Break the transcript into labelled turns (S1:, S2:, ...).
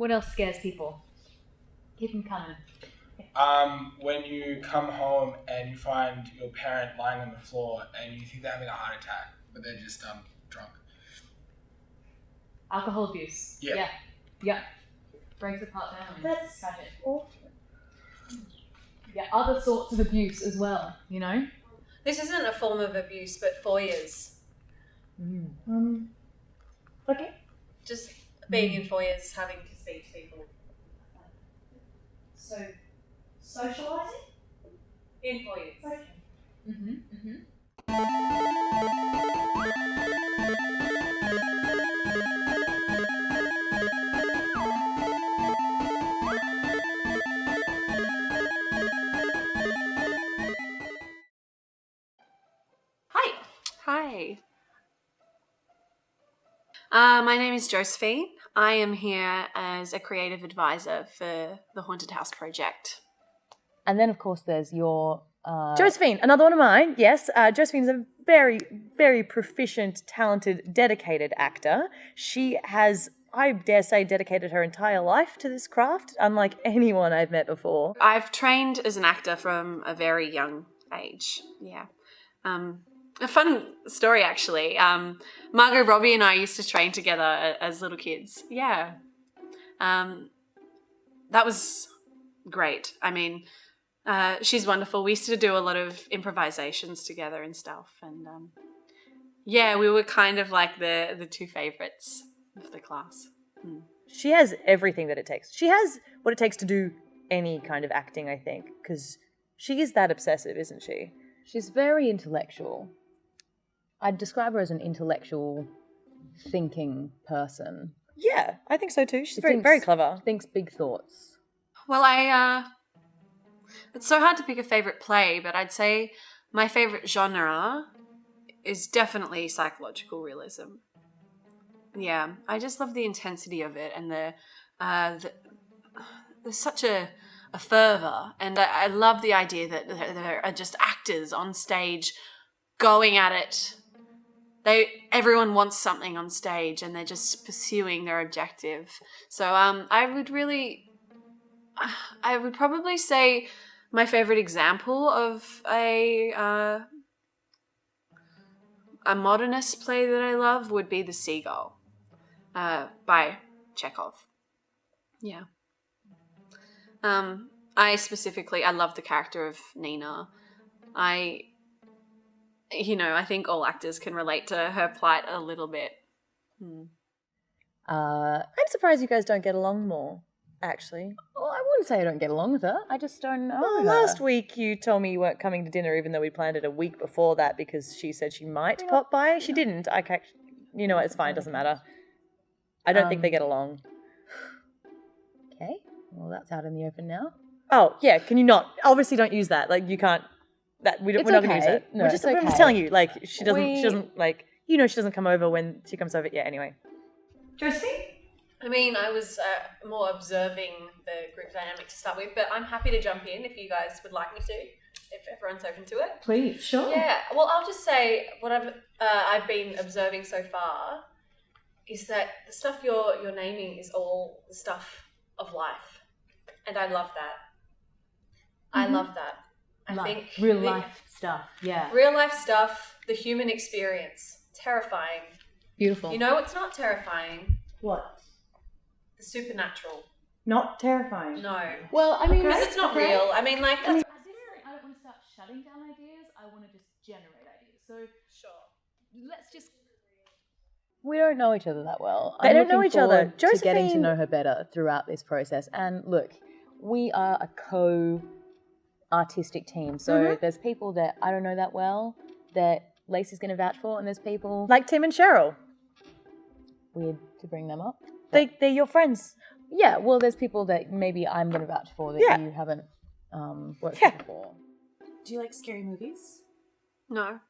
S1: What else scares people? Keep them coming.
S2: When you come home and you find your parent lying on the floor and you think they're having a heart attack, but they're just drunk.
S1: Alcohol abuse.
S2: Yeah.
S1: Yeah. Breaks apart families.
S3: That's
S1: tragic.
S3: awful.
S1: Yeah, other sorts of abuse as well, you know?
S4: This isn't a form of abuse, but foyers.
S3: Okay.
S4: Just being in foyers, having to speak to people.
S3: So, socialising?
S4: In foyers.
S3: Okay.
S4: Hi. My name is Josephine. I am here as a creative advisor for the Haunted House project.
S5: And then, of course, there's your...
S6: Josephine, another one of mine. Yes, Josephine's a very, very proficient, talented, dedicated actor. She has, I dare say, dedicated her entire life to this craft, unlike anyone I've met before.
S4: I've trained as an actor from a very young age. Yeah. A fun story, actually. Margot Robbie and I used to train together as little kids. Yeah. That was great. I mean, she's wonderful. We used to do a lot of improvisations together and stuff. And, yeah, we were kind of like the two favourites of the class.
S6: She has everything that it takes. She has what it takes to do any kind of acting, I think, because she is that obsessive, isn't she?
S5: She's very intellectual. I'd describe her as an intellectual, thinking person.
S6: Yeah, I think so too. She's very clever.
S5: Thinks big thoughts.
S4: Well, it's so hard to pick a favourite play, but I'd say my favourite genre is definitely psychological realism. Yeah, I just love the intensity of it and there's such a fervour, and I love the idea that there are just actors on stage going at it. Everyone wants something on stage and they're just pursuing their objective. So I would probably say my favourite example of a modernist play that I love would be The Seagull by Chekhov. Yeah. I love the character of Nina. I think all actors can relate to her plight a little bit.
S6: I'm surprised you guys don't get along more, actually.
S5: Well, I wouldn't say I don't get along with her. I just don't know
S6: Well,
S5: her.
S6: last week you told me you weren't coming to dinner even though we planned it a week before that because she said she might pop by. She didn't. You know what, it's fine, doesn't matter. I don't think they get along.
S5: Okay, well, that's out in the open now.
S6: Oh, yeah, can you not? Obviously don't use that. Like, you can't... we're not going to use it.
S5: No,
S6: I'm
S5: it's okay.
S6: just telling you, like, she doesn't, like, she doesn't come over when she comes over. Yeah, anyway.
S3: Josephine?
S4: I mean, I was more observing the group dynamic to start with, but I'm happy to jump in if you guys would like me to, if everyone's open to it.
S3: Please, sure.
S4: Yeah, well, I'll just say what I've been observing so far is that the stuff you're naming is all the stuff of life, and I love that. I love that. I think
S1: real life stuff, yeah.
S4: Real life stuff, the human experience, terrifying.
S1: Beautiful.
S4: You know what's not terrifying?
S3: What?
S4: The supernatural.
S3: Not terrifying.
S4: No.
S5: Well, I mean...
S4: Because it's not real. I mean, like...
S1: I don't want to start shutting down ideas. I want to just generate ideas. So
S4: Sure.
S1: let's just...
S5: We don't know each other that well.
S6: They
S5: I'm
S6: don't know
S5: looking
S6: each other.
S5: forward to getting to
S6: Josephine-
S5: know her better throughout this process. And look, we are a co-artistic team. So there's people that I don't know that well that Lacey's going to vouch for, and there's people...
S6: Like Tim and Cheryl.
S5: Weird to bring them up.
S6: They're your friends.
S5: Yeah, well, there's people that maybe I'm going to vouch for that you haven't worked with before.
S7: Do you like scary movies?
S4: No.